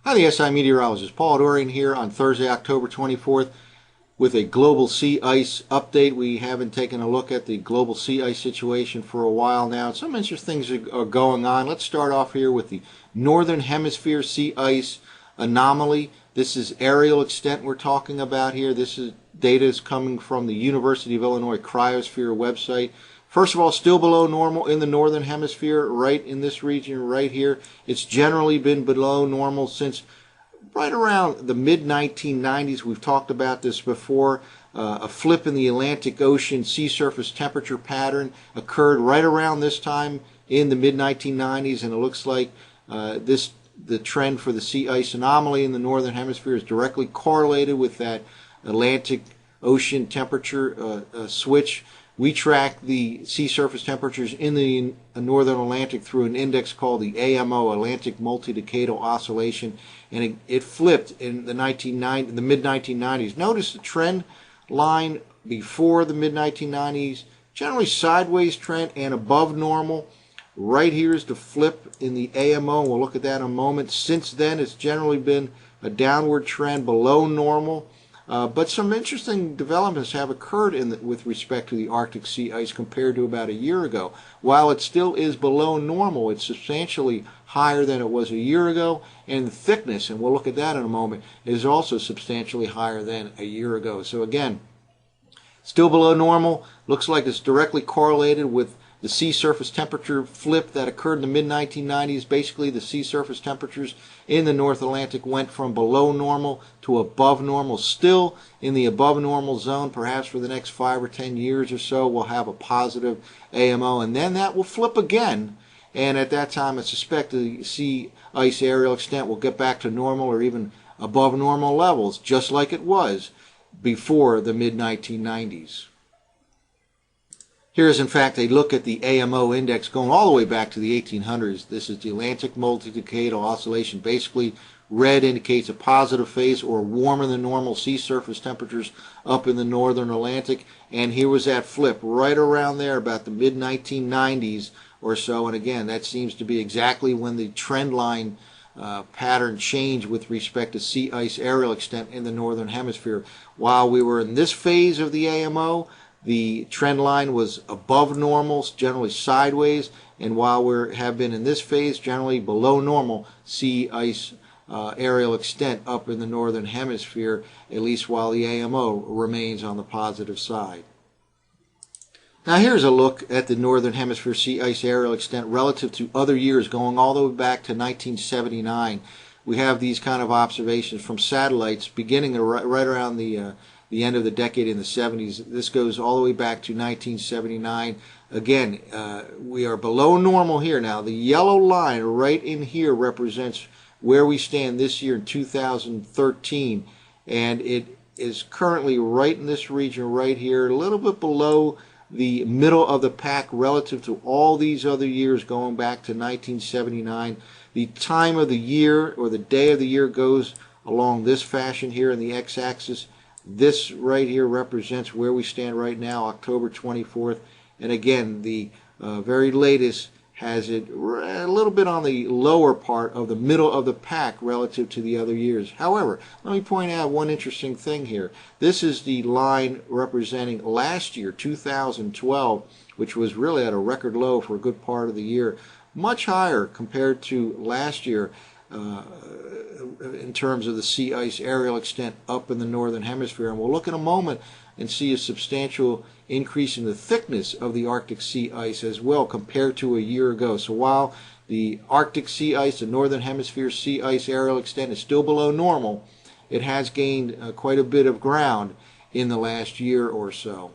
Hi, the SI meteorologist Paul Dorian here on Thursday, October 24th with a global sea ice update. We haven't taken a look at the global sea ice situation for a while now. Some interesting things are going on. Let's start off here with the Northern Hemisphere sea ice anomaly. This is aerial extent we're talking about here. This is data is coming from the University of Illinois Cryosphere website. First of all, still below normal in the Northern Hemisphere, right in this region right here. It's generally been below normal since right around the mid-1990s. We've talked about this before. A flip in the Atlantic Ocean sea surface temperature pattern occurred right around this time in the mid-1990s, and it looks like the trend for the sea ice anomaly in the Northern Hemisphere is directly correlated with that Atlantic Ocean temperature switch. We track the sea surface temperatures in the northern Atlantic through an index called the AMO, Atlantic Multi-Decadal Oscillation, and it flipped in the mid-1990s. Notice the trend line before the mid-1990s, generally sideways trend and above normal. Right here is the flip in the AMO, and we'll look at that in a moment. Since then, it's generally been a downward trend below normal. But some interesting developments have occurred with respect to the Arctic sea ice compared to about a year ago. While it still is below normal, it's substantially higher than it was a year ago, and the thickness, and we'll look at that in a moment, is also substantially higher than a year ago. So again, still below normal. Looks like it's directly correlated with the sea surface temperature flip that occurred in the mid-1990s. Basically, the sea surface temperatures in the North Atlantic went from below normal to above normal. Still in the above normal zone, perhaps for the next 5 or 10 years or so, we'll have a positive AMO, and then that will flip again. And at that time, I suspect the sea ice aerial extent will get back to normal or even above normal levels, just like it was before the mid-1990s. Here is, in fact, a look at the AMO index going all the way back to the 1800s. This is the Atlantic Multi-Decadal Oscillation. Basically, red indicates a positive phase or warmer than normal sea surface temperatures up in the northern Atlantic. And here was that flip right around there about the mid-1990s or so. And again, that seems to be exactly when the trend line pattern changed with respect to sea ice aerial extent in the northern hemisphere. While we were in this phase of the AMO, the trend line was above normal, generally sideways, and while we have been in this phase, generally below normal sea ice aerial extent up in the northern hemisphere, at least while the AMO remains on the positive side. Now here's a look at the northern hemisphere sea ice aerial extent relative to other years going all the way back to 1979. We have these kind of observations from satellites beginning right around the end of the decade in the 70s. This goes all the way back to 1979. Again, we are below normal here now. The yellow line right in here represents where we stand this year in 2013, and it is currently right in this region right here, a little bit below the middle of the pack relative to all these other years going back to 1979. The time of the year or the day of the year goes along this fashion here in the x-axis. This right here represents where we stand right now, October 24th. And again, the very latest has it a little bit on the lower part of the middle of the pack relative to the other years. However, let me point out one interesting thing here. This is the line representing last year, 2012, which was really at a record low for a good part of the year. Much higher compared to last year in terms of the sea ice aerial extent up in the northern hemisphere. And we'll look in a moment and see a substantial increase in the thickness of the Arctic sea ice as well compared to a year ago. So while the Arctic sea ice, the northern hemisphere sea ice aerial extent is still below normal, it has gained quite a bit of ground in the last year or so.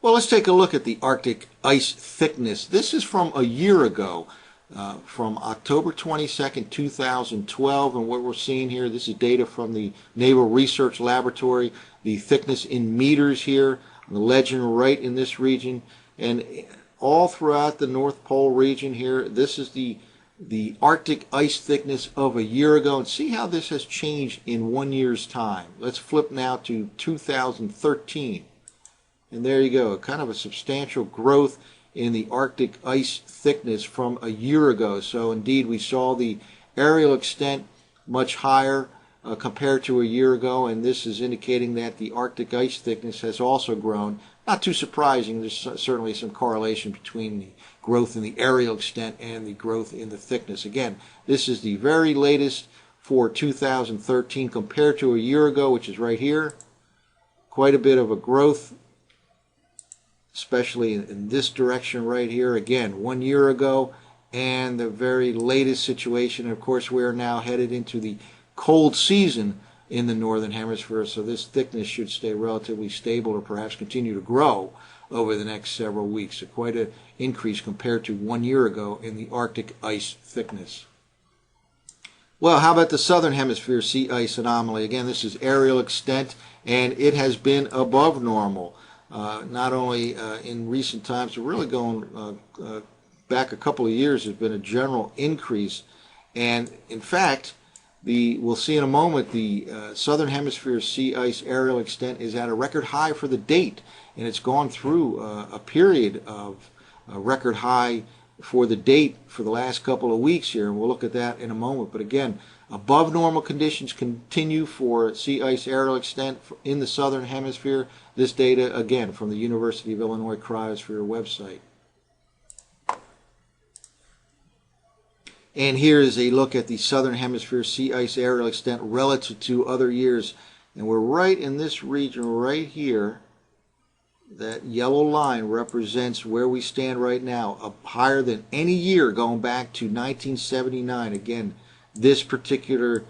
Well, let's take a look at the Arctic ice thickness. This is from a year ago. From October 22nd, 2012, and what we're seeing here, this is data from the Naval Research Laboratory, the thickness in meters here, the legend right in this region, and all throughout the North Pole region here, this is the Arctic ice thickness of a year ago, and see how this has changed in 1 year's time. Let's flip now to 2013, and there you go, kind of a substantial growth in the Arctic ice thickness from a year ago. So indeed we saw the Aerial extent much higher compared to a year ago, and this is indicating that the Arctic ice thickness has also grown. Not too surprising. There's certainly some correlation between the growth in the aerial extent and the growth in the thickness. Again, this is the very latest for 2013 compared to a year ago, which is right here. Quite a bit of a growth, especially in this direction right here. Again, 1 year ago, and the very latest situation. Of course, we are now headed into the cold season in the northern hemisphere, so this thickness should stay relatively stable or perhaps continue to grow over the next several weeks. So quite an increase compared to 1 year ago in the Arctic ice thickness. Well, how about the southern hemisphere sea ice anomaly? Again, this is aerial extent, and it has been above normal. Not only in recent times, but really going back a couple of years, there's been a general increase. And in fact, we'll see in a moment, the southern hemisphere sea ice aerial extent is at a record high for the date, and it's gone through a period of a record high for the date for the last couple of weeks here, and we'll look at that in a moment. But again, above normal conditions continue for sea ice aerial extent in the southern hemisphere. This data, again, from the University of Illinois Cryosphere website. And here is a look at the southern hemisphere sea ice aerial extent relative to other years. And we're right in this region right here. That yellow line represents where we stand right now, up higher than any year going back to 1979. Again, this particular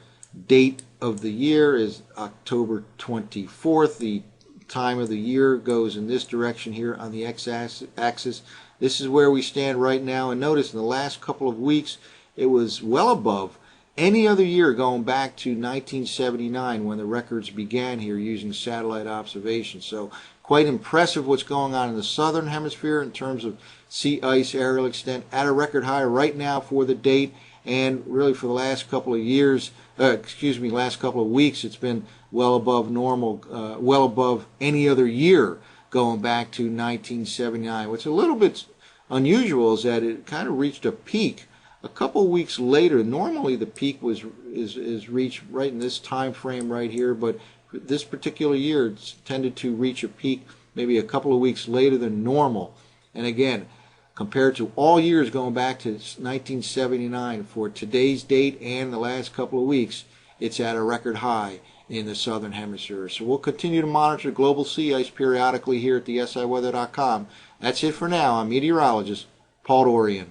date of the year is October 24th. The time of the year goes in this direction here on the x-axis. This is where we stand right now. And notice in the last couple of weeks, it was well above any other year going back to 1979 when the records began here using satellite observations. So quite impressive what's going on in the southern hemisphere in terms of sea ice aerial extent at a record high right now for the date, and really for the last couple of years, last couple of weeks, it's been well above normal, well above any other year going back to 1979. What's a little bit unusual is that it kind of reached a peak a couple weeks later. Normally the peak is reached right in this time frame right here, but this particular year it's tended to reach a peak maybe a couple of weeks later than normal. And again, compared to all years going back to 1979, for today's date and the last couple of weeks, it's at a record high in the southern hemisphere. So we'll continue to monitor global sea ice periodically here at the SIweather.com. That's it for now. I'm meteorologist Paul Dorian.